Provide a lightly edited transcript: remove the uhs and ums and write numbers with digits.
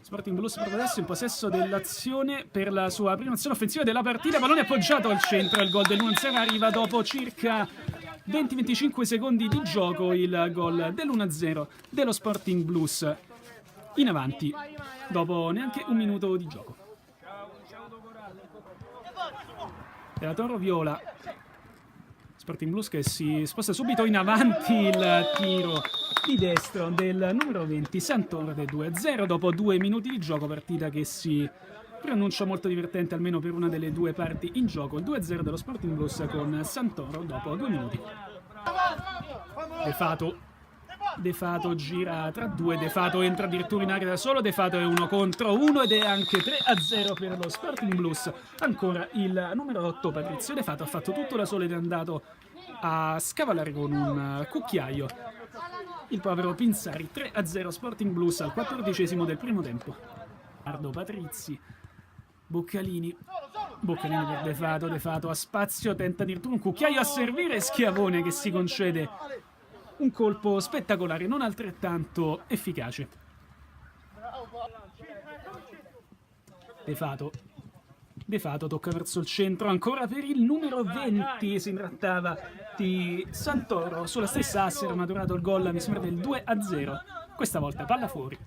Sporting Blues proprio adesso in possesso dell'azione per la sua prima azione offensiva della partita. Pallone appoggiato al centro, il gol dell'1-0 arriva dopo circa 20-25 secondi di gioco, il gol dell'1-0 dello Sporting Blues in avanti dopo neanche un minuto di gioco. Della Toro viola Sporting Blues che si sposta subito in avanti, il tiro di destro del numero 20 Santoro del 2-0 dopo 2 minuti di gioco, partita che si preannuncia molto divertente almeno per una delle due parti in gioco. Il 2-0 dello Sporting Blues con Santoro dopo 2 minuti. De Fato gira tra due, De Fato entra addirittura in area da solo, De Fato è 1 contro 1 ed è anche 3-0 per lo Sporting Blues. Ancora il numero 8 Patrizio De Fato ha fatto tutto da solo ed è andato a scavallare con un cucchiaio il povero Pinzari. 3-0 Sporting Blues al 14° del primo tempo. Ardo Patrizzi, Boccalini per De Fato a spazio, tenta addirittura un cucchiaio a servire, Schiavone che si concede un colpo spettacolare, non altrettanto efficace. De Fato tocca verso il centro, ancora per il numero 20, si trattava di Santoro, sulla stessa asse era maturato il gol, mi sembra del 2-0, questa volta palla fuori.